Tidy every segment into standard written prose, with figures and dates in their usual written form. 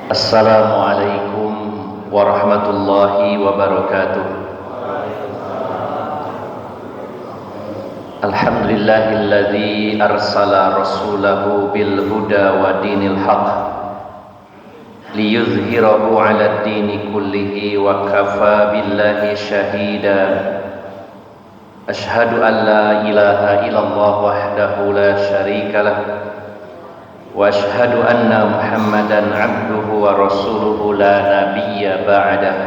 Assalamualaikum warahmatullahi wabarakatuh. Alhamdulillahilladzi arsala rasulahu bil huda wa dinil haq liyuzhirahu 'alad dini kullihi wa kafa billahi syahida. Ashhadu an la ilaha illallah wahdahu la syarika lah wa ashhadu anna Muhammadan abduhu wa rasuluhu la nabiyya ba'dah.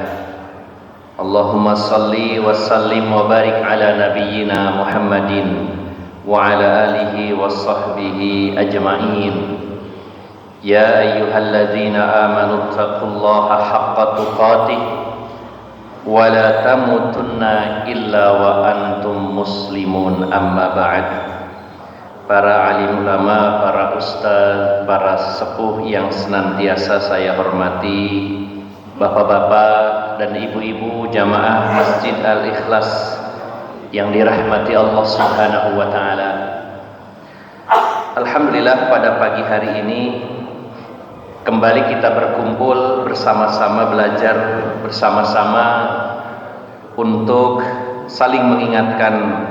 Allahumma salli wa sallim wa barik ala nabiyyina Muhammadin wa ala alihi wa sahbihi ajma'in. Ya ayyuhalladzina amanu taqullaha haqqa tuqatih wa la tamutunna illa wa antum muslimun, amma ba'd. Para alim ulama, para ustaz, para sepuh yang senantiasa saya hormati, bapak-bapak dan ibu-ibu jamaah Masjid Al-Ikhlas yang dirahmati Allah Subhanahu wa taala. Alhamdulillah, pada pagi hari ini kembali kita berkumpul bersama-sama, belajar bersama-sama untuk saling mengingatkan,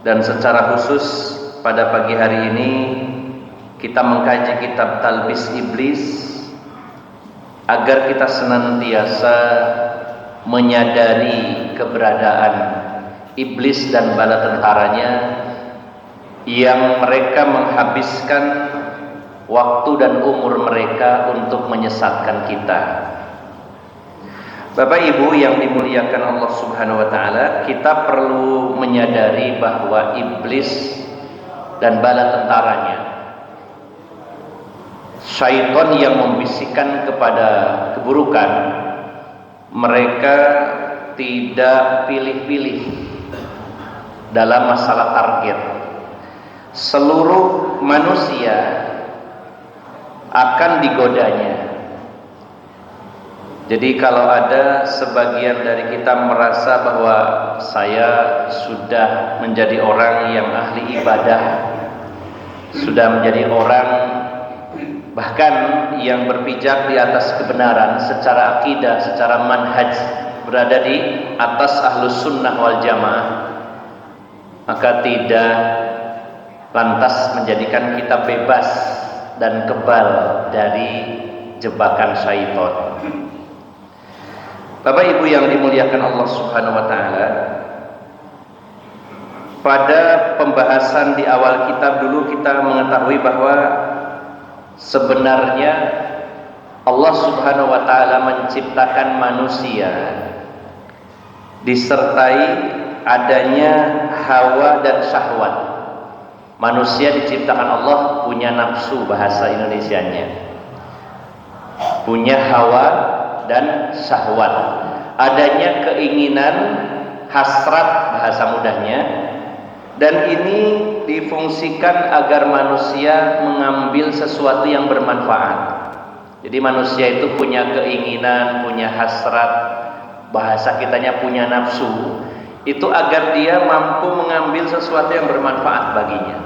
dan secara khusus pada pagi hari ini kita mengkaji kitab Talbis Iblis agar kita senantiasa menyadari keberadaan iblis dan bala tentaranya yang mereka menghabiskan waktu dan umur mereka untuk menyesatkan kita. Bapak Ibu yang dimuliakan Allah Subhanahu wa taala, kita perlu menyadari bahwa iblis dan bala tentaranya, syaitan yang membisikkan kepada keburukan, mereka tidak pilih-pilih dalam masalah target. Seluruh manusia akan digodanya. Jadi kalau ada sebagian dari kita merasa bahwa saya sudah menjadi orang yang ahli ibadah, sudah menjadi orang bahkan yang berpijak di atas kebenaran secara akidah, secara manhaj, berada di atas ahlus sunnah wal jamaah, maka tidak lantas menjadikan kita bebas dan kebal dari jebakan syaitan. Bapak Ibu yang dimuliakan Allah Subhanahu wa taala, pada pembahasan di awal kitab dulu kita mengetahui bahwa sebenarnya Allah Subhanahu wa taala menciptakan manusia disertai adanya hawa dan syahwat. Manusia diciptakan Allah punya nafsu, bahasa Indonesianya, punya hawa dan syahwat, adanya keinginan, hasrat bahasa mudahnya, dan ini difungsikan agar manusia mengambil sesuatu yang bermanfaat. Jadi manusia itu punya keinginan, punya hasrat, bahasa kitanya punya nafsu, itu agar dia mampu mengambil sesuatu yang bermanfaat baginya.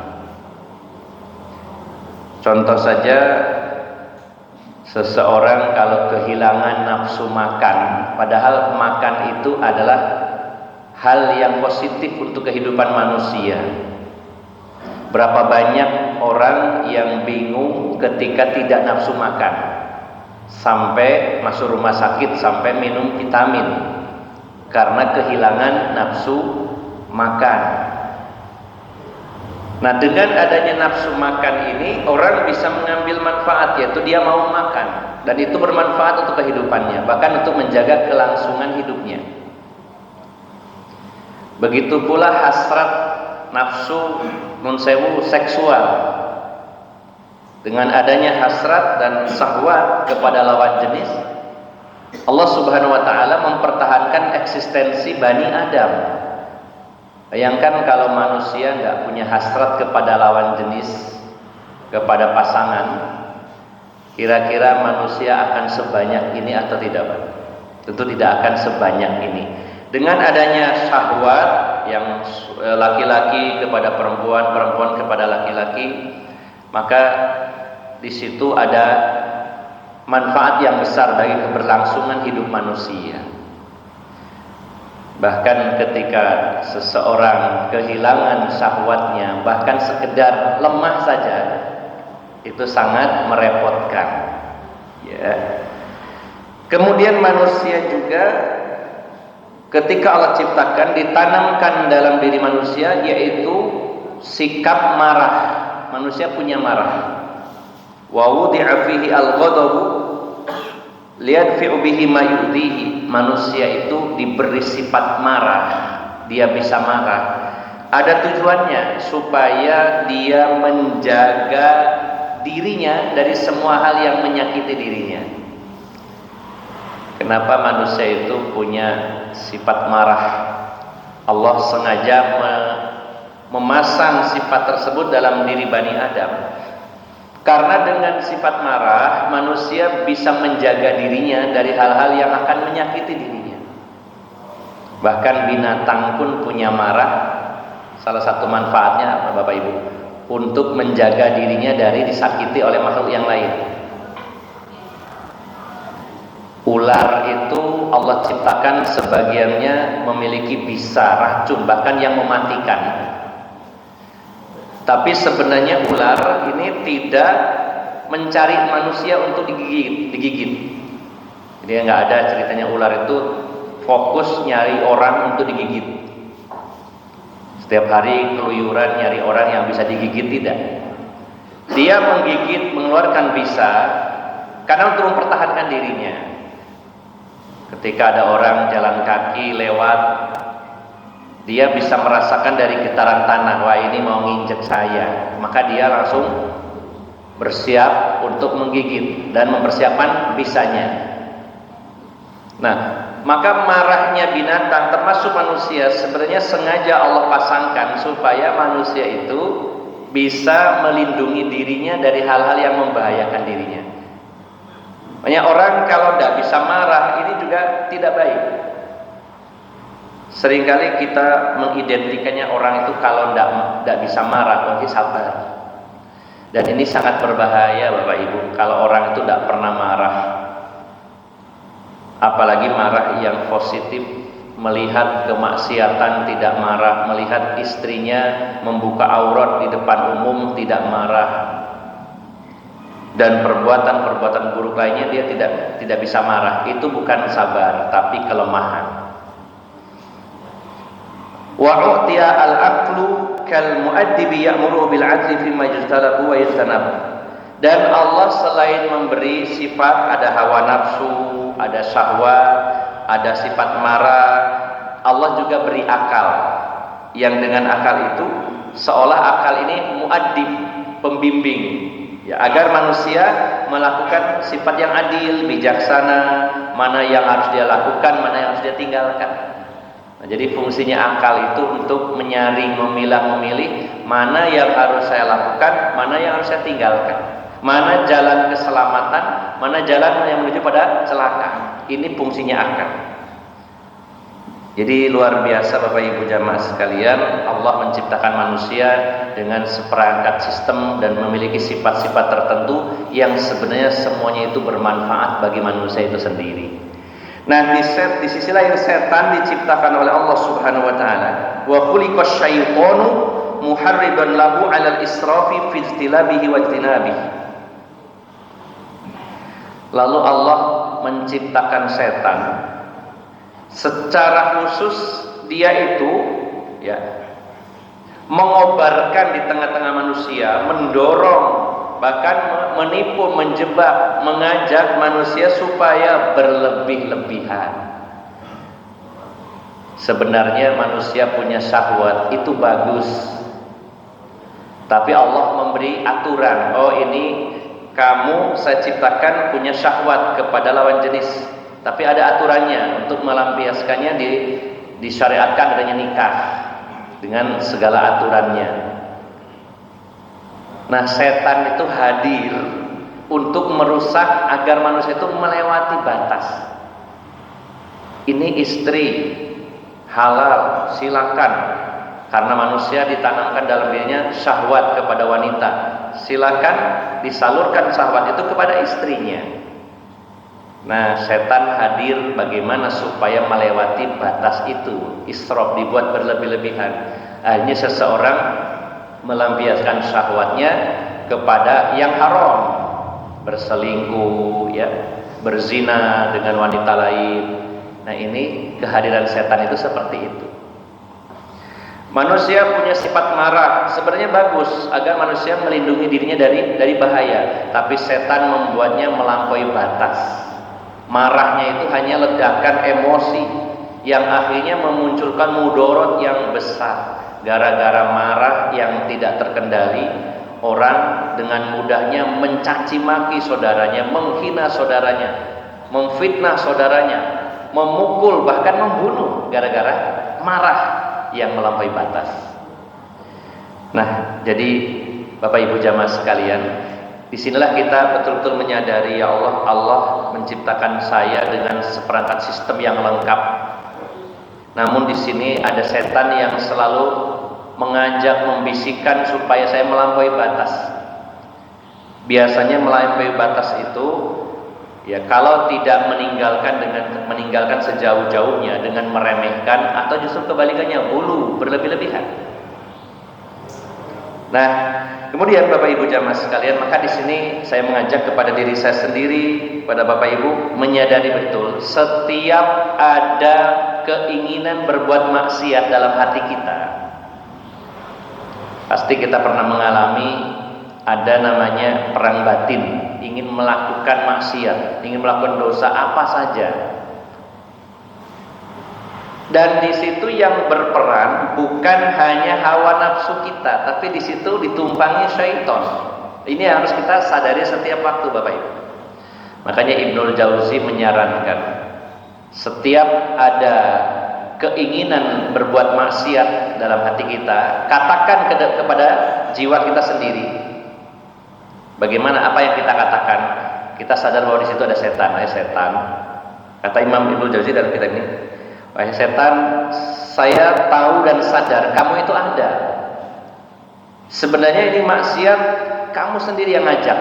Contoh saja, seseorang kalau kehilangan nafsu makan, padahal makan itu adalah hal yang positif untuk kehidupan manusia. Berapa banyak orang yang bingung ketika tidak nafsu makan, sampai masuk rumah sakit, sampai minum vitamin karena kehilangan nafsu makan. Nah, dengan adanya nafsu makan ini, orang bisa mengambil manfaat, yaitu dia mau makan, dan itu bermanfaat untuk kehidupannya, bahkan untuk menjaga kelangsungan hidupnya. Begitu pula hasrat nafsu nunsewu seksual. Dengan adanya hasrat dan syahwat kepada lawan jenis, Allah Subhanahu wa taala mempertahankan eksistensi Bani Adam. Bayangkan kalau manusia nggak punya hasrat kepada lawan jenis, kepada pasangan, kira-kira manusia akan sebanyak ini atau tidak, Pak? Tentu tidak akan sebanyak ini. Dengan adanya syahwat yang laki-laki kepada perempuan, perempuan kepada laki-laki, maka di situ ada manfaat yang besar bagi keberlangsungan hidup manusia. Bahkan ketika seseorang kehilangan syahwatnya, bahkan sekedar lemah saja, itu sangat merepotkan. Ya. Kemudian manusia juga ketika Allah ciptakan ditanamkan dalam diri manusia yaitu sikap marah. Manusia punya marah. Wa wudi'a fihi al-ghadabu liyadfi'u bihi ma yu'dhihi. Manusia itu diberi sifat marah. Dia bisa marah. Ada tujuannya supaya dia menjaga dirinya dari semua hal yang menyakiti dirinya. Kenapa manusia itu punya sifat marah? Allah sengaja memasang sifat tersebut dalam diri Bani Adam. Karena dengan sifat marah, manusia bisa menjaga dirinya dari hal-hal yang akan menyakiti dirinya. Bahkan binatang pun punya marah. Salah satu manfaatnya apa Bapak Ibu? Untuk menjaga dirinya dari disakiti oleh makhluk yang lain. Ular itu Allah ciptakan sebagiannya memiliki bisa racun, bahkan yang mematikan. Tapi sebenarnya ular ini tidak mencari manusia untuk digigit. Jadi nggak ada ceritanya ular itu fokus nyari orang untuk digigit. Setiap hari keluyuran nyari orang yang bisa digigit, tidak. Dia menggigit, mengeluarkan bisa karena untuk mempertahankan dirinya. Ketika ada orang jalan kaki lewat, dia bisa merasakan dari getaran tanah, wah ini mau nginjek saya, maka dia langsung bersiap untuk menggigit dan mempersiapkan bisanya. Nah, maka marahnya binatang termasuk manusia sebenarnya sengaja Allah pasangkan supaya manusia itu bisa melindungi dirinya dari hal-hal yang membahayakan dirinya. Banyak orang kalau tidak bisa marah ini juga tidak baik. Seringkali kita mengidentikannya orang itu kalau tidak bisa marah, mungkin sabar. Dan ini sangat berbahaya Bapak Ibu. Kalau orang itu tidak pernah marah, apalagi marah yang positif, melihat kemaksiatan tidak marah, melihat istrinya membuka aurat di depan umum tidak marah, dan perbuatan-perbuatan buruk lainnya dia tidak bisa marah. Itu bukan sabar, tapi kelemahan. Wa u'tiya al-aqlu kal mu'addibi ya'muru bil 'adli fi ma yajtalabu wa yajtanab. Dan Allah selain memberi sifat, ada hawa nafsu, ada syahwat, ada sifat marah, Allah juga beri akal. Yang dengan akal itu seolah akal ini mu'addib, pembimbing, ya, agar manusia melakukan sifat yang adil, bijaksana, mana yang harus dia lakukan, mana yang harus dia tinggalkan. Nah, jadi fungsinya akal itu untuk menyaring, memilah-memilih mana yang harus saya lakukan, mana yang harus saya tinggalkan, mana jalan keselamatan, mana jalan yang menuju pada celaka. Ini fungsinya akal. Jadi luar biasa Bapak Ibu jamaah sekalian, Allah menciptakan manusia dengan seperangkat sistem dan memiliki sifat-sifat tertentu yang sebenarnya semuanya itu bermanfaat bagi manusia itu sendiri. Nah, di sisi lain setan diciptakan oleh Allah Subhanahu wa taala. Wa khuliqasy syaitanu muharridan lahu 'alal israfi fi ijtilabihi wa ijtinabihi. Lalu Allah menciptakan setan secara khusus, dia itu ya mengobarkan di tengah-tengah manusia, mendorong, bahkan menipu, menjebak, mengajak manusia supaya berlebih-lebihan. Sebenarnya manusia punya syahwat, itu bagus. Tapi Allah memberi aturan, oh ini kamu saya ciptakan punya syahwat kepada lawan jenis. Tapi ada aturannya, untuk melampiaskannya disyariatkan adanya nikah dengan segala aturannya. Nah, setan itu hadir untuk merusak agar manusia itu melewati batas. Ini istri halal, silakan. Karena manusia ditanamkan dalam dirinya syahwat kepada wanita. Silakan disalurkan syahwat itu kepada istrinya. Nah, setan hadir bagaimana supaya melewati batas itu. Israf, dibuat berlebih-lebihan. Akhirnya seseorang melampiaskan syahwatnya kepada yang haram, berselingkuh, ya, berzina dengan wanita lain. Nah, ini kehadiran setan itu seperti itu. Manusia punya sifat marah, sebenarnya bagus agar manusia melindungi dirinya dari bahaya, tapi setan membuatnya melampaui batas. Marahnya itu hanya ledakan emosi yang akhirnya memunculkan mudorot yang besar. Gara-gara marah yang tidak terkendali, orang dengan mudahnya mencaci maki saudaranya, menghina saudaranya, memfitnah saudaranya, memukul, bahkan membunuh gara-gara marah yang melampaui batas. Nah, jadi Bapak Ibu jamaah sekalian, disinilah kita betul-betul menyadari, ya Allah, Allah menciptakan saya dengan seperangkat sistem yang lengkap. Namun di sini ada setan yang selalu mengajak, membisikkan supaya saya melampaui batas. Biasanya melampaui batas itu, ya, kalau tidak meninggalkan sejauh-jauhnya dengan meremehkan, atau justru kebalikannya, hulu, berlebih-lebihan. Nah, kemudian Bapak Ibu jamaah sekalian, maka di sini saya mengajak kepada diri saya sendiri, pada Bapak Ibu, menyadari betul setiap ada keinginan berbuat maksiat dalam hati kita. Pasti kita pernah mengalami ada namanya perang batin, ingin melakukan maksiat, ingin melakukan dosa apa saja. Dan di situ yang berperan bukan hanya hawa nafsu kita, tapi di situ ditumpangi syaitan. Ini harus kita sadari setiap waktu, Bapak Ibu. Makanya Ibnul Jauzi menyarankan, setiap ada keinginan berbuat maksiat dalam hati kita, katakan kepada jiwa kita sendiri. Bagaimana, apa yang kita katakan? Kita sadar bahwa di situ ada setan. Setan, kata Imam Ibnul Jauzi dalam kitab ini, wahai setan, saya tahu dan sadar kamu itu ada. Sebenarnya ini maksiat kamu sendiri yang ngajak.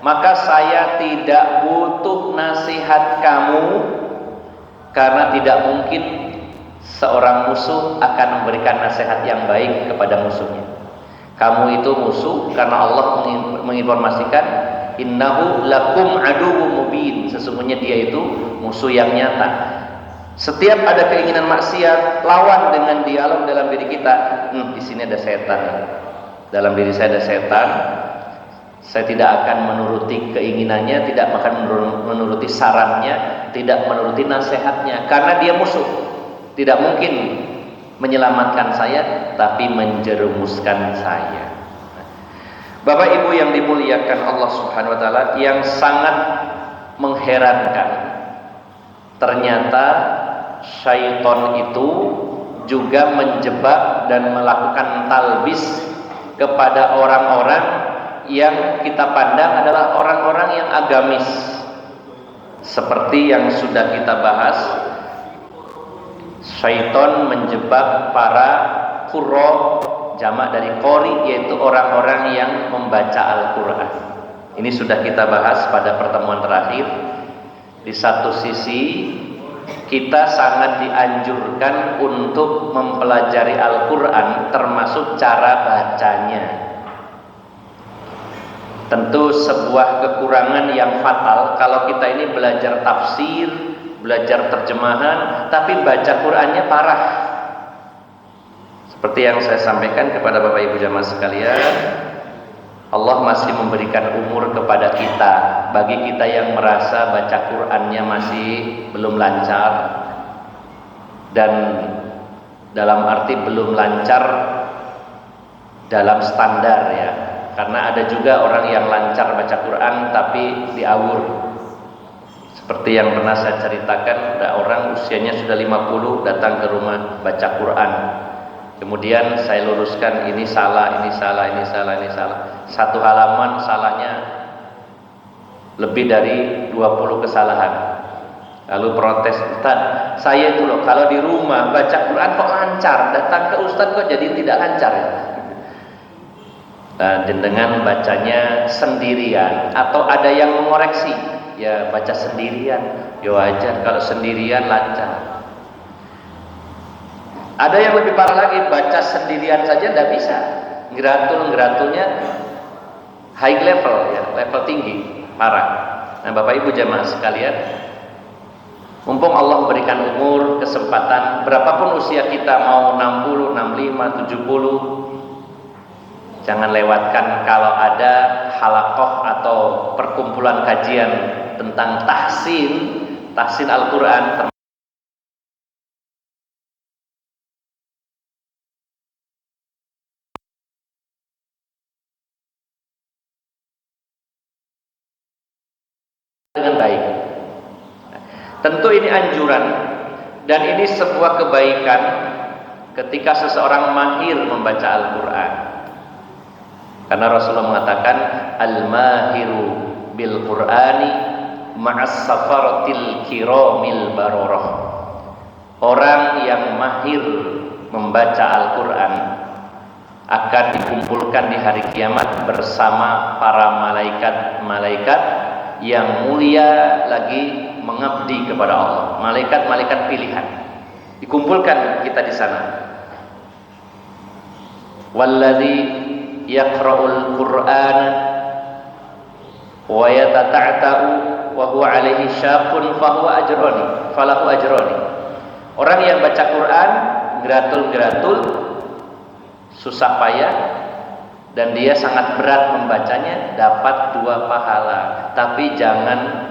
Maka saya tidak butuh nasihat kamu, karena tidak mungkin seorang musuh akan memberikan nasihat yang baik kepada musuhnya. Kamu itu musuh karena Allah menginformasikan, innahu lakum aduwwum mubin, sesungguhnya dia itu musuh yang nyata. Setiap ada keinginan maksiat, lawan dengan dialog dalam diri kita. Di sini ada setan. Dalam diri saya ada setan. Saya tidak akan menuruti keinginannya, tidak akan menuruti sarannya, tidak menuruti nasihatnya, karena dia musuh. Tidak mungkin menyelamatkan saya, tapi menjerumuskan saya. Bapak Ibu yang dimuliakan Allah Subhanahu wa taala, yang sangat mengherankan, ternyata syaitan itu juga menjebak dan melakukan talbis kepada orang-orang yang kita pandang adalah orang-orang yang agamis. Seperti yang sudah kita bahas, syaitan menjebak para qurra, jamak dari qori, yaitu orang-orang yang membaca Al-Quran. Ini sudah kita bahas pada pertemuan terakhir. Di satu sisi kita sangat dianjurkan untuk mempelajari Al-Quran, termasuk cara bacanya. Tentu sebuah kekurangan yang fatal kalau kita ini belajar tafsir, belajar terjemahan, tapi baca Qur'annya parah. Seperti yang saya sampaikan kepada Bapak Ibu jamaah sekalian, Allah masih memberikan umur kepada kita. Bagi kita yang merasa baca Qur'annya masih belum lancar, dan dalam arti belum lancar dalam standar, ya, karena ada juga orang yang lancar baca Quran tapi diawur. Seperti yang pernah saya ceritakan, ada orang usianya sudah 50 datang ke rumah baca Quran. Kemudian saya luruskan, ini salah, ini salah, ini salah, ini salah. Satu halaman salahnya lebih dari 20 kesalahan. Lalu protes, Ustaz, saya itu loh kalau di rumah baca Quran kok lancar, datang ke Ustaz kok jadi tidak lancar ya. Dan dengan bacanya sendirian atau ada yang mengoreksi, ya baca sendirian, ya wajar kalau sendirian lancar. Ada yang lebih parah lagi, baca sendirian saja tidak bisa, geratul-geratulnya high level, ya level tinggi, parah. Nah Bapak Ibu jamaah sekalian, mumpung Allah memberikan umur, kesempatan, berapapun usia kita, mau 60, 65, 70, jangan lewatkan kalau ada halaqah atau perkumpulan kajian tentang tahsin Al-Quran. Dengan baik. Tentu ini anjuran dan ini sebuah kebaikan ketika seseorang mahir membaca Al-Quran. Karena Rasulullah mengatakan al-mahiru bil Qur'ani ma'as safaratil kiramil bararah. Orang yang mahir membaca Al-Quran akan dikumpulkan di hari kiamat bersama para malaikat-malaikat yang mulia lagi mengabdi kepada Allah, malaikat-malaikat pilihan. Dikumpulkan kita di sana. Walladzi yaqra'ul Qur'ana wa yatata'ta'u wa huwa 'alaihi syaqqun falahu ajrani. Orang yang baca Quran geratul-geratul, susah payah, dan dia sangat berat membacanya, dapat 2 pahala. Tapi jangan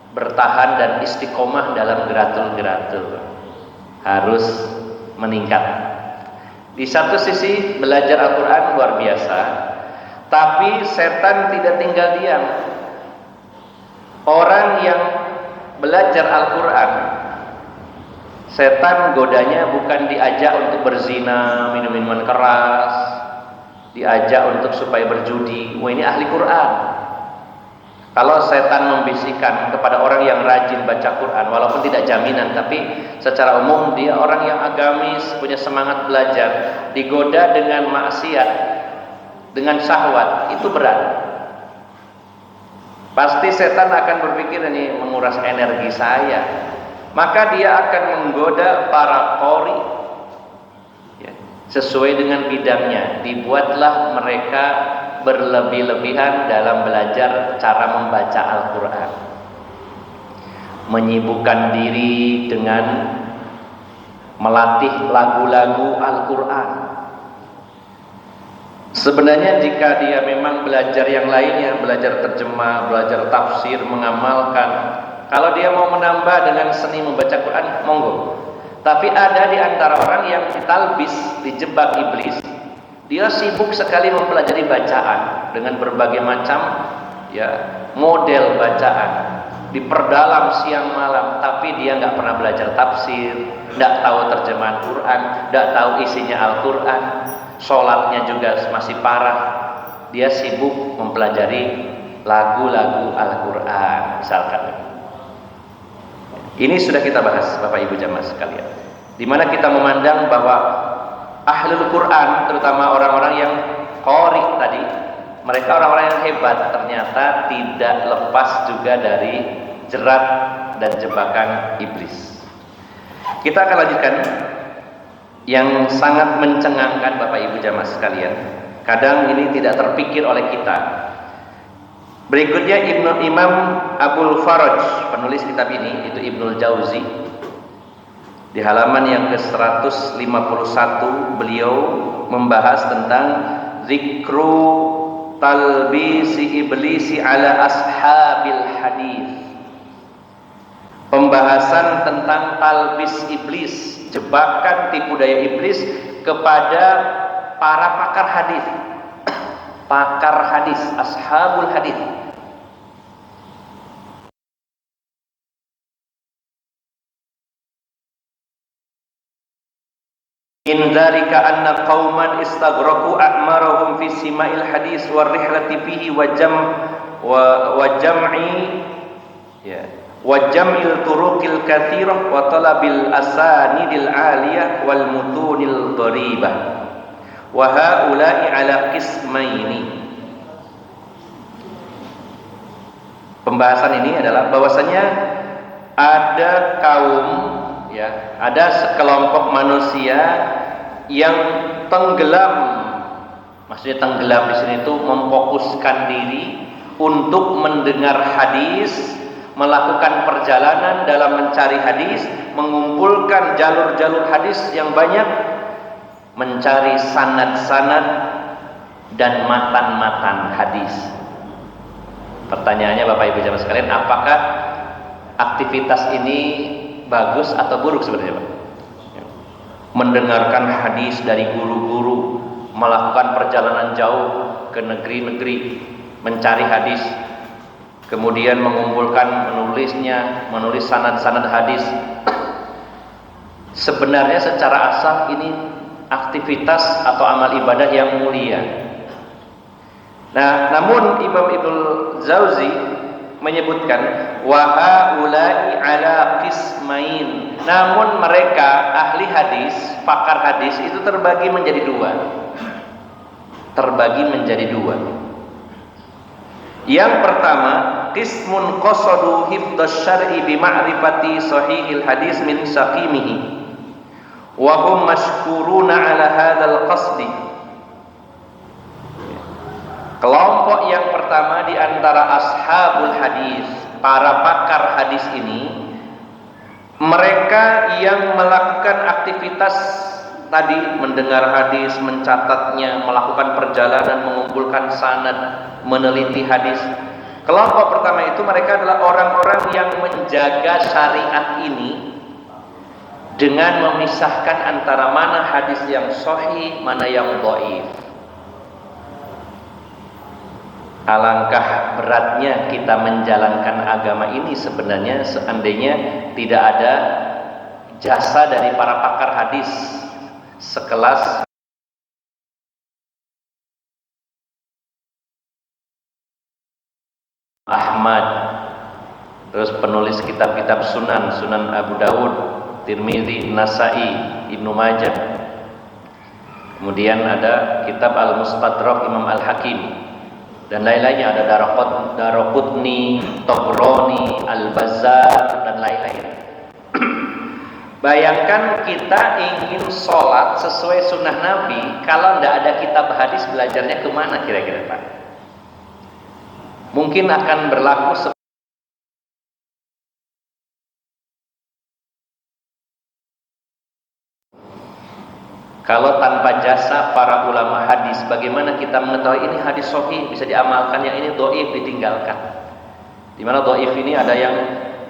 bertahan dan istiqomah dalam geratul-geratul, harus meningkat. Di satu sisi belajar Al-Quran luar biasa, tapi setan tidak tinggal diam. Orang yang belajar Al-Quran, setan godanya bukan diajak untuk berzina, minum minuman keras, diajak untuk supaya berjudi. Wah, ini ahli Quran. Kalau setan membisikkan kepada orang yang rajin baca Quran, walaupun tidak jaminan, tapi secara umum dia orang yang agamis, punya semangat belajar, digoda dengan maksiat, dengan syahwat, itu berat. Pasti setan akan berpikir ini menguras energi saya, maka dia akan menggoda para qori, ya, sesuai dengan bidangnya. Dibuatlah mereka berlebih-lebihan dalam belajar cara membaca Al-Quran, menyibukkan diri dengan melatih lagu-lagu Al-Quran. Sebenarnya jika dia memang belajar yang lainnya, belajar terjemah, belajar tafsir, mengamalkan, kalau dia mau menambah dengan seni membaca Quran, monggo. Tapi ada di antara orang yang ditalbis, dijebak iblis. Dia sibuk sekali mempelajari bacaan dengan berbagai macam, ya, model bacaan, diperdalam siang malam, tapi dia nggak pernah belajar tafsir, nggak tahu terjemahan Quran, nggak tahu isinya Al-Quran, sholatnya juga masih parah. Dia sibuk mempelajari lagu-lagu Al-Quran misalkan. Ini sudah kita bahas Bapak Ibu jamaah sekalian, di mana kita memandang bahwa ahlul Quran, terutama orang-orang yang qori tadi, mereka orang-orang yang hebat, ternyata tidak lepas juga dari jerat dan jebakan iblis. Kita akan lanjutkan yang sangat mencengangkan Bapak Ibu jamaah sekalian. Kadang ini tidak terpikir oleh kita. Berikutnya Imam Abul Faraj, penulis kitab ini, itu Ibnul Jauzi, di halaman yang ke-151 beliau membahas tentang zikru talbisi iblisi ala ashabil hadis. Pembahasan tentang talbis iblis, jebakan tipu daya iblis kepada para pakar hadis. Pakar hadis, ashabul hadis. In dzalika anna qauman istaghraku a'marahum fi sima'il hadis war rihlati fihi wa jam'il turuqil katsirah wa talabil asanidil 'aliyah wal mutunil dharibah wa haula'i ala qismaini. pembahasan ini adalah bahwasanya ada kaum, ya, ada sekelompok manusia yang tenggelam. Maksudnya tenggelam di sini itu memfokuskan diri untuk mendengar hadis, melakukan perjalanan dalam mencari hadis, mengumpulkan jalur-jalur hadis yang banyak, mencari sanad-sanad dan matan-matan hadis. Pertanyaannya Bapak Ibu jamaah sekalian, apakah aktivitas ini bagus atau buruk sebenarnya Pak? Mendengarkan hadis dari guru-guru, melakukan perjalanan jauh ke negeri-negeri mencari hadis, kemudian mengumpulkan, menulis sanad-sanad hadis. Sebenarnya secara asal ini aktivitas atau amal ibadah yang mulia. Nah, namun Imam Ibnul Jauzi menyebutkan wa haula'i ala qismain. Namun mereka ahli hadis, pakar hadis itu terbagi menjadi dua. Yang pertama, qismun qasadu hifdz syar'i bi ma'rifati sahihil hadis min saqimihi wa hum mashkuruna ala hadzal qasdi. Kelompok yang pertama di antara ashabul hadis, para pakar hadis ini, mereka yang melakukan aktivitas tadi, mendengar hadis, mencatatnya, melakukan perjalanan, mengumpulkan sanad, meneliti hadis. Kelompok pertama itu mereka adalah orang-orang yang menjaga syariat ini dengan memisahkan antara mana hadis yang sahih, mana yang dhaif. Alangkah beratnya kita menjalankan agama ini sebenarnya seandainya tidak ada jasa dari para pakar hadis sekelas Ahmad, terus penulis kitab-kitab Sunan Abu Dawud, Tirmidzi, Nasai, Ibnu Majah. Kemudian ada kitab Al-Mustadrak Imam Al-Hakim dan lain-lainnya, ada Daraqutni, Tabrani, Al-Bazzar dan lain-lain. Bayangkan kita ingin sholat sesuai sunnah Nabi, kalau tidak ada kitab hadis, belajarnya kemana kira-kira Pak? Mungkin akan berlaku kalau tanpa jasa para ulama hadis. Bagaimana kita mengetahui ini hadis sahih bisa diamalkan, yang ini dhaif ditinggalkan? Di mana dhaif ini ada yang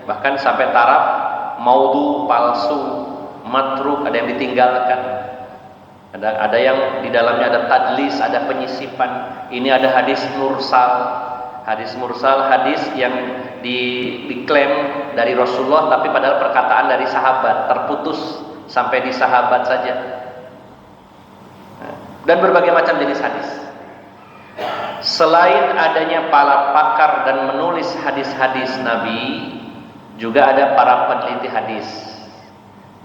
bahkan sampai taraf maudhu, palsu, matruk, ada yang ditinggalkan. Ada yang di dalamnya ada tadlis, ada penyisipan. Ini ada hadis mursal. Hadis mursal, hadis yang diklaim dari Rasulullah tapi padahal perkataan dari sahabat, terputus sampai di sahabat saja. Dan berbagai macam jenis hadis. Selain adanya para pakar dan menulis hadis-hadis Nabi, juga ada para peneliti hadis.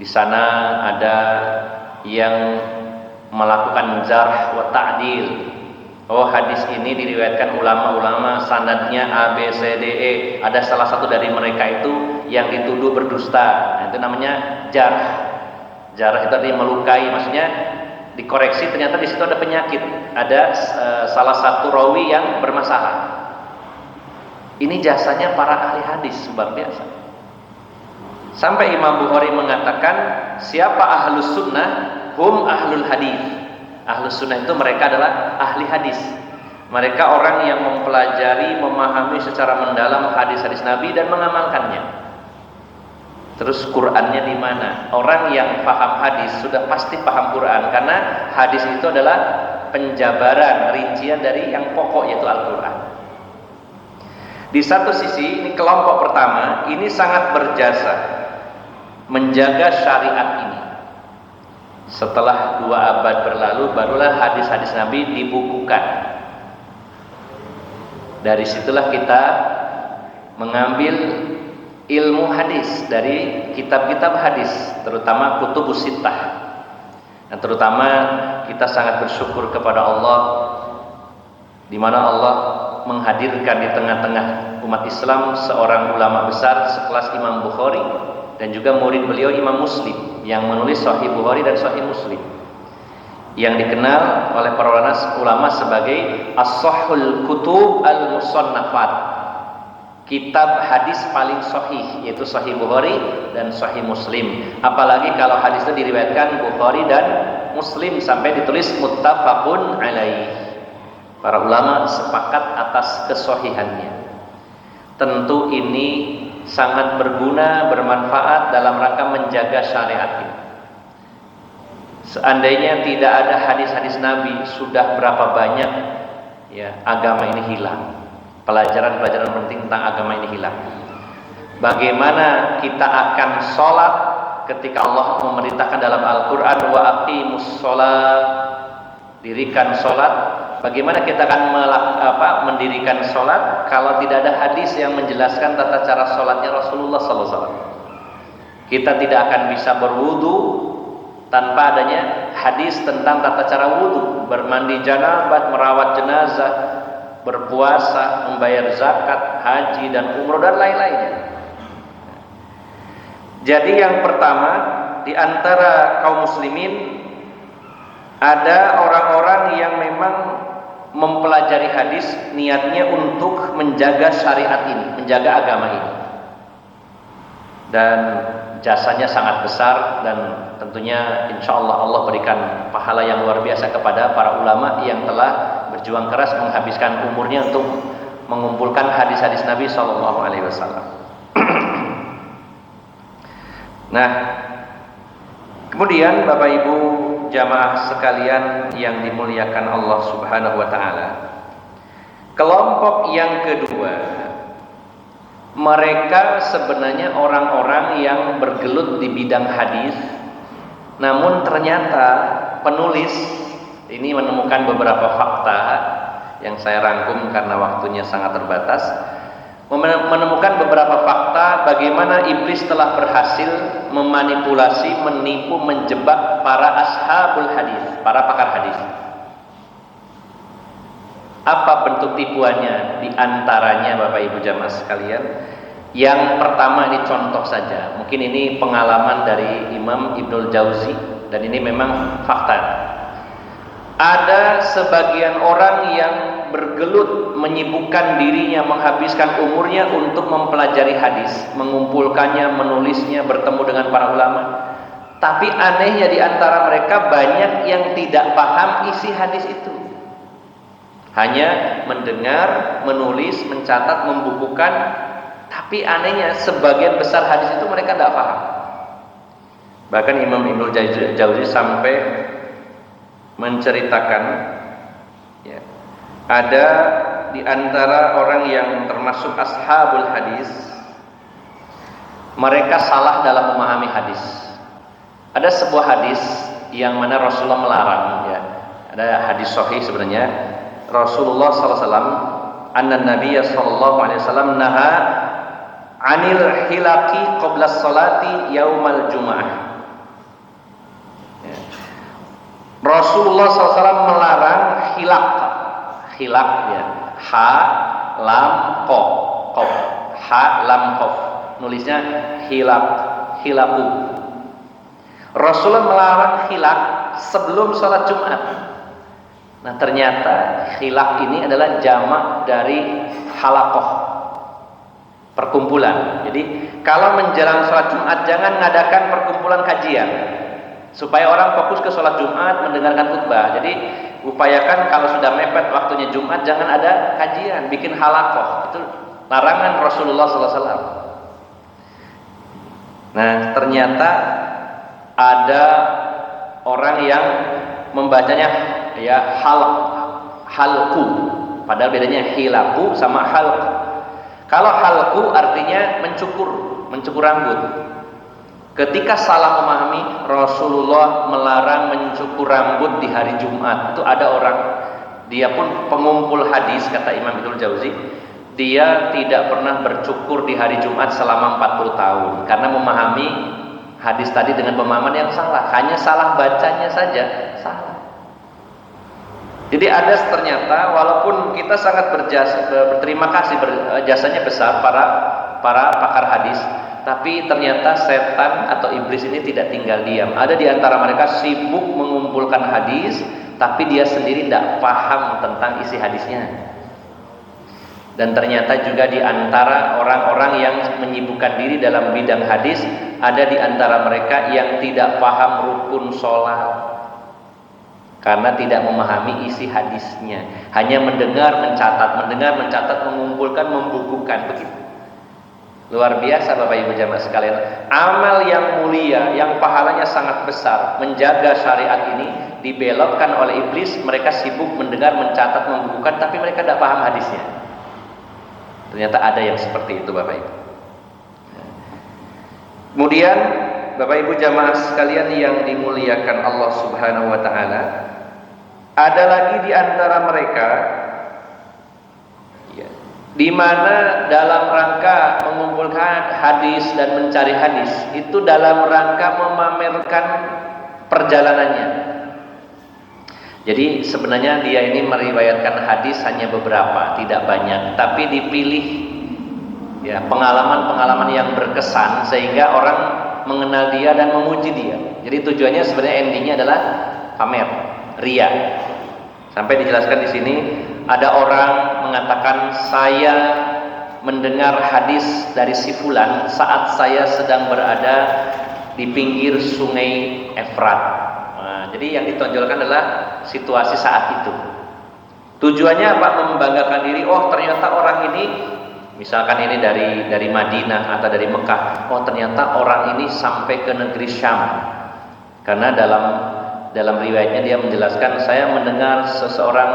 Di sana ada yang melakukan jarh wa ta'dil. Oh, hadis ini diriwayatkan ulama-ulama, sanadnya A, B, C, D, E. Ada salah satu dari mereka itu yang dituduh berdusta. Nah, itu namanya jarh. Jarh itu artinya melukai, maksudnya dikoreksi, ternyata di situ ada penyakit, ada salah satu rawi yang bermasalah. Ini jasanya para ahli hadis luar biasa. Sampai Imam Bukhari mengatakan, siapa ahlus sunnah? Hum ahlul hadis. Ahlus sunnah itu mereka adalah ahli hadis. Mereka orang yang mempelajari, memahami secara mendalam hadis-hadis Nabi dan mengamalkannya. Terus Qur'annya di mana? Orang yang paham hadis sudah pasti paham Qur'an, karena hadis itu adalah penjabaran, rincian dari yang pokok, yaitu Al-Qur'an. Di satu sisi, ini kelompok pertama, ini sangat berjasa menjaga syariat ini. Setelah 2 abad berlalu, barulah hadis-hadis Nabi dibukukan. Dari situlah kita mengambil ilmu hadis dari kitab-kitab hadis, terutama kutubus sittah. Dan terutama kita sangat bersyukur kepada Allah, di mana Allah menghadirkan di tengah-tengah umat umat Islam seorang ulama besar sekelas Imam Bukhari dan juga murid beliau Imam Muslim yang menulis Sahih Bukhari dan Sahih Muslim, yang dikenal oleh para ulama sebagai as-sahhul kutub al-musannafat, kitab hadis paling sahih, yaitu Sahih Bukhari dan Sahih Muslim. Apalagi kalau hadis itu diriwayatkan Bukhari dan Muslim sampai ditulis muttafaqun alaih. Para ulama sepakat atas kesahihannya. Tentu ini sangat berguna, bermanfaat dalam rangka menjaga syariat ini. Seandainya tidak ada hadis-hadis Nabi, sudah berapa banyak ya agama ini hilang. Pelajaran-pelajaran penting tentang agama ini hilang. Bagaimana kita akan sholat ketika Allah memerintahkan dalam Al-Quran wa aqimus sholat, dirikan sholat. Bagaimana kita akan mendirikan sholat kalau tidak ada hadis yang menjelaskan tata cara sholatnya Rasulullah SAW? Kita tidak akan bisa berwudu tanpa adanya hadis tentang tata cara wudu, bermandi janabah, merawat jenazah, berpuasa, membayar zakat, haji dan umroh dan lain-lainnya. Jadi yang pertama, di antara kaum muslimin ada orang-orang yang memang mempelajari hadis niatnya untuk menjaga syariat ini, menjaga agama ini, dan jasanya sangat besar, dan tentunya insya Allah berikan pahala yang luar biasa kepada para ulama yang telah berjuang keras menghabiskan umurnya untuk mengumpulkan hadis-hadis Nabi SAW. Nah, kemudian Bapak Ibu jamaah sekalian yang dimuliakan Allah Subhanahu wa taala, kelompok yang kedua, mereka sebenarnya orang-orang yang bergelut di bidang hadis, namun ternyata penulis ini menemukan beberapa fakta yang saya rangkum karena waktunya sangat terbatas, menemukan beberapa fakta bagaimana iblis telah berhasil memanipulasi, menipu, menjebak para ashabul hadis, para pakar hadis. Apa bentuk tipuannya? Di antaranya Bapak Ibu jamaah sekalian, yang pertama ini contoh saja, mungkin ini pengalaman dari Imam Ibnul Jauzi dan ini memang fakta. Ada sebagian orang yang bergelut menyibukkan dirinya, menghabiskan umurnya untuk mempelajari hadis, mengumpulkannya, menulisnya, bertemu dengan para ulama. Tapi anehnya di antara mereka banyak yang tidak paham isi hadis itu. Hanya mendengar, menulis, mencatat, membukukan, tapi anehnya sebagian besar hadis itu mereka tidak paham. Bahkan Imam Ibnul Jauzi sampai menceritakan, ya, ada di antara orang yang termasuk ashabul hadis, mereka salah dalam memahami hadis. Ada sebuah hadis yang mana Rasulullah melarang, ya. Ada hadis sahih sebenarnya. Rasulullah SAW, anna Nabiya SAW naha anil hilaki qabla salati yaumal jum'ah. Rasulullah SAW melarang hilak, ya, ha lam kof, ha lam kof, nulisnya hilaku. Rasulullah melarang hilak sebelum sholat Jumat. Nah, ternyata hilak ini adalah jamak dari halakoh, perkumpulan. Jadi kalau menjelang sholat Jumat jangan ngadakan perkumpulan kajian, supaya orang fokus ke sholat Jumat mendengarkan khutbah. Jadi upayakan kalau sudah mepet waktunya Jumat jangan ada kajian, bikin halakoh. Itu larangan Rasulullah SAW. Nah, ternyata ada orang yang membacanya ya halku, padahal bedanya hilaku sama halku. Kalau halku artinya mencukur rambut. Ketika salah memahami, Rasulullah melarang mencukur rambut di hari Jumat. Itu ada orang, dia pun pengumpul hadis, kata Imam Ibnul Jauzi, dia tidak pernah bercukur di hari Jumat selama 40 tahun karena memahami hadis tadi dengan pemahaman yang salah, hanya salah bacanya saja, salah. Jadi ada ternyata walaupun kita sangat berterima kasih jasanya besar para pakar hadis, tapi ternyata setan atau iblis ini tidak tinggal diam. Ada di antara mereka sibuk mengumpulkan hadis, tapi dia sendiri tidak paham tentang isi hadisnya. Dan ternyata juga di antara orang-orang yang menyibukkan diri dalam bidang hadis, ada di antara mereka yang tidak paham rukun sholat karena tidak memahami isi hadisnya, hanya mendengar, mencatat, mengumpulkan, membukukan, begitu. Luar biasa Bapak Ibu jamaah sekalian. Amal yang mulia, yang pahalanya sangat besar, menjaga syariat ini dibelokkan oleh iblis. Mereka sibuk mendengar, mencatat, membukukan, tapi mereka tidak paham hadisnya. Ternyata ada yang seperti itu Bapak Ibu. Kemudian Bapak Ibu jamaah sekalian yang dimuliakan Allah Subhanahu wa taala, ada lagi di antara mereka di mana dalam rangka mengumpulkan hadis dan mencari hadis itu dalam rangka memamerkan perjalanannya. Jadi sebenarnya dia ini meriwayatkan hadis hanya beberapa, tidak banyak, tapi dipilih ya pengalaman-pengalaman yang berkesan sehingga orang mengenal dia dan memuji dia. Jadi tujuannya sebenarnya endingnya adalah pamer, ria. Sampai dijelaskan di sini ada orang mengatakan saya mendengar hadis dari si fulan saat saya sedang berada di pinggir sungai Efrat. Nah, jadi yang ditonjolkan adalah situasi saat itu. Tujuannya apa? Membanggakan diri. Oh ternyata orang ini, misalkan ini dari Madinah atau dari Mekah. Oh ternyata orang ini sampai ke negeri Syam. Karena dalam riwayatnya dia menjelaskan saya mendengar seseorang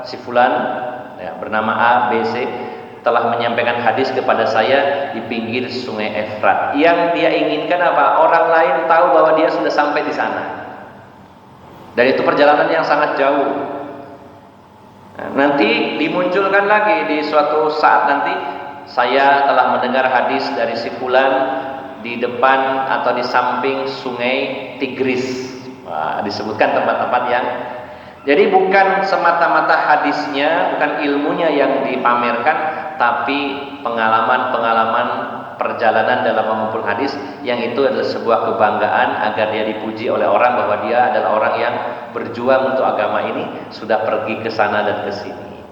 si fulan ya, bernama A, B, C telah menyampaikan hadis kepada saya di pinggir sungai Efrat. Yang dia inginkan apa? Orang lain tahu bahwa dia sudah sampai di sana. Dan itu perjalanan yang sangat jauh. Nah, nanti dimunculkan lagi di suatu saat nanti saya telah mendengar hadis dari si fulan di depan atau di samping sungai Tigris. Wah, disebutkan tempat-tempat yang jadi bukan semata-mata hadisnya, bukan ilmunya yang dipamerkan, tapi pengalaman-pengalaman perjalanan dalam mengumpul hadis yang itu adalah sebuah kebanggaan agar dia dipuji oleh orang bahwa dia adalah orang yang berjuang untuk agama ini, sudah pergi ke sana dan ke sini.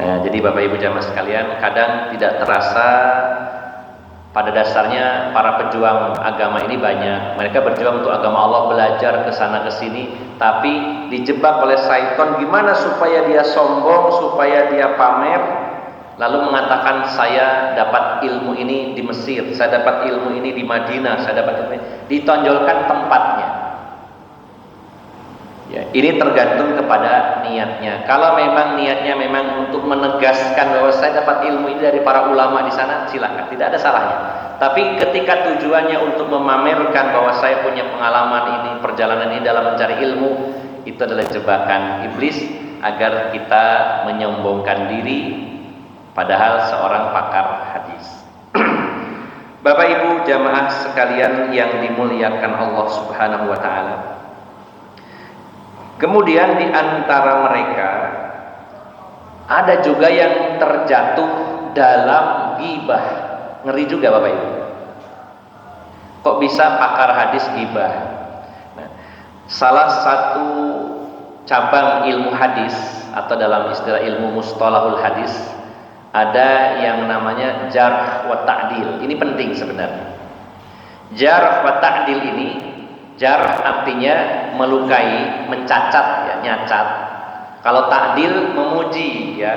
Nah, jadi Bapak Ibu jamaah sekalian, kadang tidak terasa pada dasarnya para pejuang agama ini banyak. Mereka berjuang untuk agama Allah, belajar ke sana ke sini, tapi dijebak oleh syaitan gimana supaya dia sombong, supaya dia pamer. Lalu mengatakan saya dapat ilmu ini di Mesir, saya dapat ilmu ini di Madinah, saya dapat ilmu ini. Ditonjolkan tempatnya. Ya, ini tergantung kepada niatnya. Kalau memang niatnya memang untuk menegaskan bahwa saya dapat ilmu ini dari para ulama di sana, silakan, tidak ada salahnya. Tapi ketika tujuannya untuk memamerkan bahwa saya punya pengalaman ini, perjalanan ini dalam mencari ilmu, itu adalah jebakan iblis agar kita menyombongkan diri. Padahal seorang pakar hadis. Bapak Ibu jamaah sekalian yang dimuliakan Allah Subhanahu wa taala. Kemudian di antara mereka ada juga yang terjatuh dalam ghibah. Ngeri juga Bapak Ibu. Kok bisa pakar hadis ghibah? Nah, salah satu cabang ilmu hadis atau dalam istilah ilmu mustalahul hadis ada yang namanya jarh wa ta'dil. Ini penting sebenarnya. Jarh wa ta'dil ini, jarh artinya melukai, mencacat ya, nyacat. Kalau ta'dil memuji ya,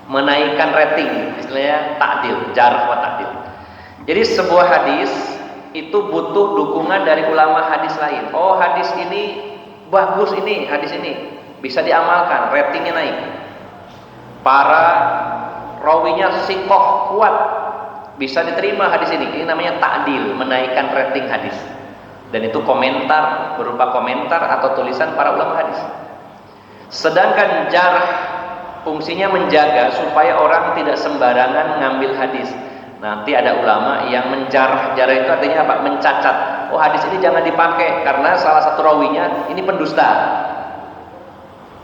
menaikkan rating, istilahnya ta'dil, jarh wa ta'dil. Jadi sebuah hadis itu butuh dukungan dari ulama hadis lain. Oh, hadis ini bagus, ini hadis ini bisa diamalkan, ratingnya naik. Para rawinya sikoh kuat, bisa diterima hadis ini. Ini namanya ta'dil, menaikkan rating hadis. Dan itu komentar, berupa komentar atau tulisan para ulama hadis. Sedangkan jarh fungsinya menjaga supaya orang tidak sembarangan ngambil hadis. Nanti ada ulama yang menjarh. Jarh itu artinya apa? Mencacat. Oh, hadis ini jangan dipakai karena salah satu rawinya ini pendusta.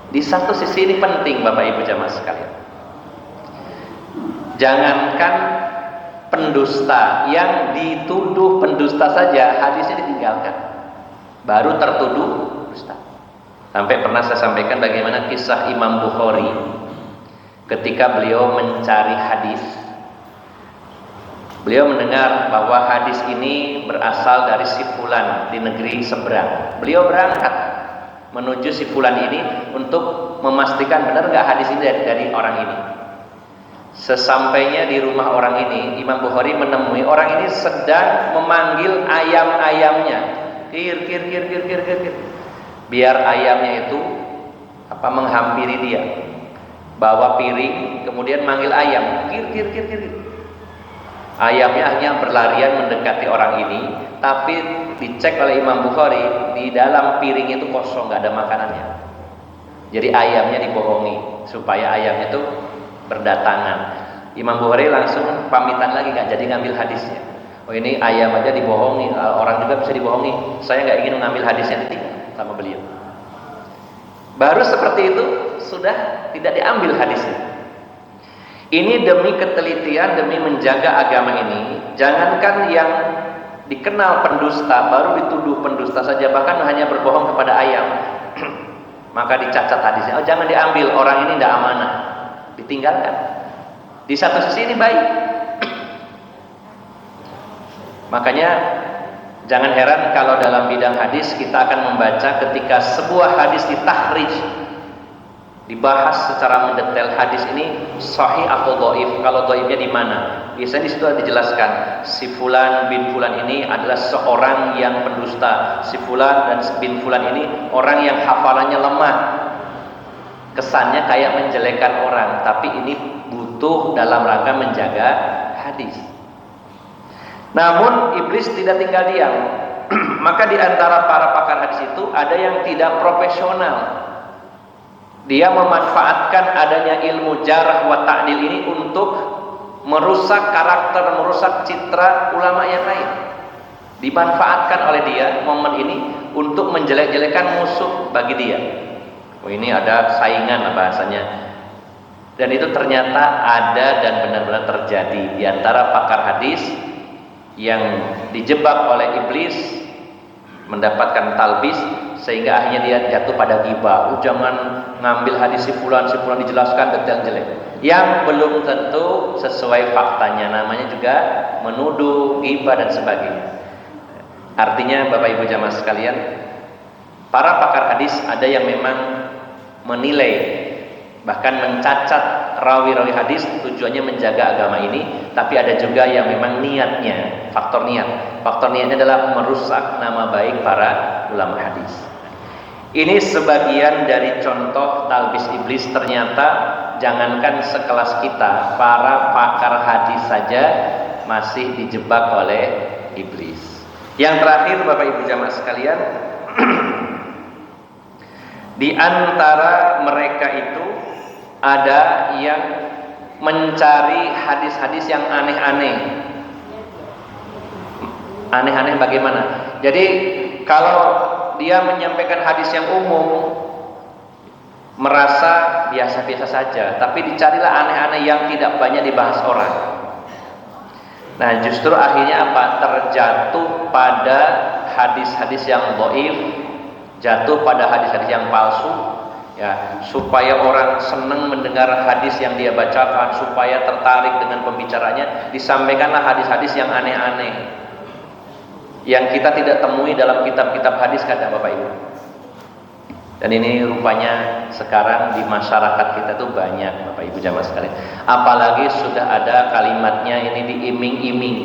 Di satu sisi ini penting Bapak Ibu jamaah sekalian. Jangankan pendusta, yang dituduh pendusta saja hadisnya ditinggalkan, baru tertuduh dusta. Sampai pernah saya sampaikan bagaimana kisah Imam Bukhari ketika beliau mencari hadis. Beliau mendengar bahwa hadis ini berasal dari si fulan di negeri seberang. Beliau berangkat menuju si fulan ini untuk memastikan benar nggak hadis ini dari orang ini. Sesampainya di rumah orang ini, Imam Bukhari menemui orang ini sedang memanggil ayam-ayamnya. Kir. Biar ayamnya itu menghampiri dia. Bawa piring, kemudian manggil ayam. Kir. Ayamnya hanya berlarian mendekati orang ini, tapi dicek oleh Imam Bukhari, di dalam piring itu kosong, nggak ada makanannya. Jadi ayamnya dibohongi supaya ayamnya itu berdatangan. Imam Bukhari langsung pamitan lagi, nggak jadi ngambil hadisnya. Oh ini ayam aja dibohongi, orang juga bisa dibohongi. Saya nggak ingin mengambil hadisnya, sama beliau. Baru seperti itu sudah tidak diambil hadisnya. Ini demi ketelitian, demi menjaga agama ini. Jangankan yang dikenal pendusta, baru dituduh pendusta saja, bahkan hanya berbohong kepada ayam, maka dicacat hadisnya. Oh jangan diambil, orang ini tidak amanah, ditinggalkan. Di satu sisi ini baik. Makanya jangan heran kalau dalam bidang hadis kita akan membaca ketika sebuah hadis ditahrij, dibahas secara mendetail hadis ini sahih atau dhaif. Kalau dhaifnya di mana? Biasanya di situ dijelaskan si fulan bin fulan ini adalah seorang yang pendusta. Si fulan dan bin fulan ini orang yang hafalannya lemah. Kesannya kayak menjelekkan orang, tapi ini butuh dalam rangka menjaga hadis. Namun iblis tidak tinggal diam. Maka di antara para pakar hadis itu ada yang tidak profesional. Dia memanfaatkan adanya ilmu jarh wa ta'dil ini untuk merusak karakter, merusak citra ulama yang lain. Dimanfaatkan oleh dia momen ini untuk menjelek-jelekan musuh bagi dia. Oh ini ada saingan lah bahasanya. Dan itu ternyata ada dan benar-benar terjadi di antara pakar hadis yang dijebak oleh iblis, mendapatkan talbis sehingga akhirnya dia jatuh pada ghibah. Jangan ngambil hadis si fulan dijelaskan detail jelek yang belum tentu sesuai faktanya, namanya juga menuduh, ghibah dan sebagainya. Artinya Bapak Ibu jamaah sekalian, para pakar hadis ada yang memang menilai bahkan mencacat rawi-rawi hadis tujuannya menjaga agama ini, tapi ada juga yang memang niatnya, faktor niatnya adalah merusak nama baik para ulama hadis. Ini sebagian dari contoh talbis iblis. Ternyata jangankan sekelas kita, para pakar hadis saja masih dijebak oleh iblis. Yang terakhir Bapak Ibu jamaah sekalian, di antara mereka itu ada yang mencari hadis-hadis yang aneh-aneh. Aneh-aneh bagaimana? Jadi kalau dia menyampaikan hadis yang umum, merasa biasa-biasa saja, tapi dicarilah aneh-aneh yang tidak banyak dibahas orang. Nah justru akhirnya apa? Terjatuh pada hadis-hadis yang dhaif, jatuh pada hadis-hadis yang palsu. Ya, supaya orang senang mendengar hadis yang dia bacakan, supaya tertarik dengan pembicaranya, disampaikanlah hadis-hadis yang aneh-aneh, yang kita tidak temui dalam kitab-kitab hadis, kata Bapak Ibu. Dan ini rupanya sekarang di masyarakat kita tuh banyak Bapak Ibu jamaah sekalian. Apalagi sudah ada kalimatnya ini diiming-iming.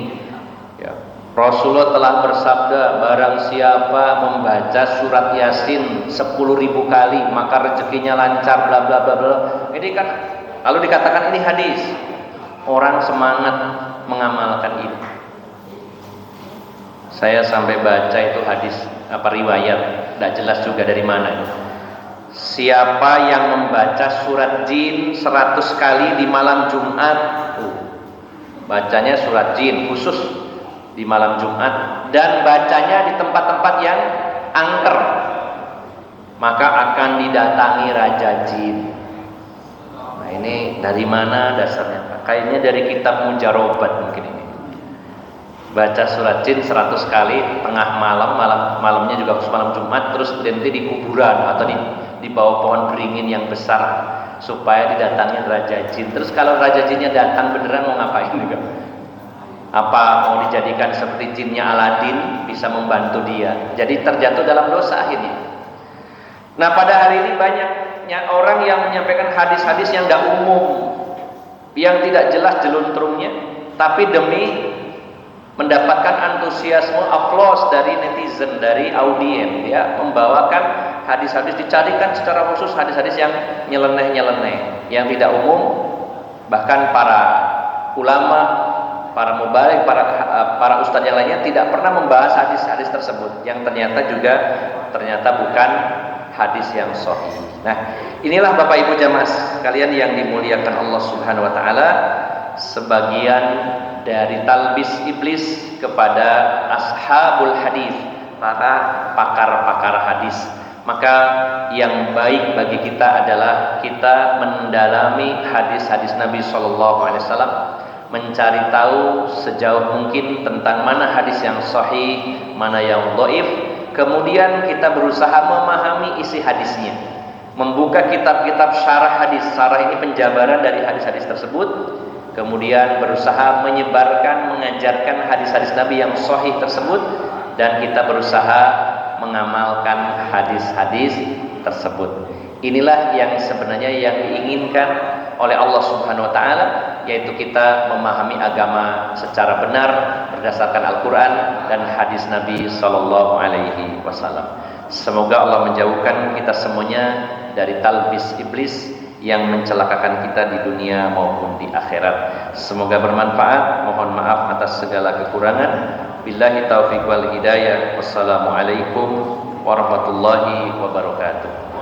Ya. Rasulullah telah bersabda, barang siapa membaca surat Yasin 10.000 kali maka rezekinya lancar, bla bla bla bla. Ini kan lalu dikatakan ini hadis. Orang semangat mengamalkan ini. Saya sampai baca itu hadis riwayat, tidak jelas juga dari mana. Siapa yang membaca surat jin 100 kali di malam Jumat, bacanya surat jin khusus di malam Jumat, dan bacanya di tempat-tempat yang angker. maka akan didatangi raja jin. Nah, ini dari mana dasarnya? Kayaknya dari kitab Mujarobat mungkin ini. Baca surat jin 100 kali tengah malamnya juga malam Jumat, terus berhenti di kuburan atau di bawah pohon beringin yang besar supaya didatangi raja jin. Terus kalau raja jinnya datang beneran mau ngapain juga? Apa mau dijadikan seperti jinnya Aladin bisa membantu dia? Jadi terjatuh dalam dosa akhirnya. Nah, pada hari ini banyaknya orang yang menyampaikan hadis-hadis yang tidak umum, yang tidak jelas jeluntrungnya, tapi demi mendapatkan antusiasme, aplaus dari netizen, dari audiens, ya, membawakan hadis-hadis, dicarikan secara khusus hadis-hadis yang nyeleneh-nyeleneh, yang tidak umum. Bahkan para ulama, para mubaligh, para ustadz yang lainnya tidak pernah membahas hadis-hadis tersebut, yang ternyata bukan hadis yang sahih. Nah, inilah Bapak Ibu jamaah sekalian yang dimuliakan Allah Subhanahu wa taala, sebagian dari talbis iblis kepada ashabul hadis, para pakar-pakar hadis. Maka yang baik bagi kita adalah kita mendalami hadis-hadis Nabi Shallallahu Alaihi Wasallam, mencari tahu sejauh mungkin tentang mana hadis yang sahih, mana yang dhaif. Kemudian kita berusaha memahami isi hadisnya, membuka kitab-kitab syarah hadis. Syarah ini penjabaran dari hadis-hadis tersebut. Kemudian berusaha menyebarkan, mengajarkan hadis-hadis Nabi yang sahih tersebut, dan kita berusaha mengamalkan hadis-hadis tersebut. Inilah yang sebenarnya yang diinginkan oleh Allah Subhanahu wa taala, yaitu kita memahami agama secara benar berdasarkan Al-Qur'an dan hadis Nabi sallallahu alaihi wasallam. Semoga Allah menjauhkan kita semuanya dari talbis iblis yang mencelakakan kita di dunia maupun di akhirat. Semoga bermanfaat. Mohon maaf atas segala kekurangan. Billahi taufiq wal hidayah. Wassalamualaikum warahmatullahi wabarakatuh.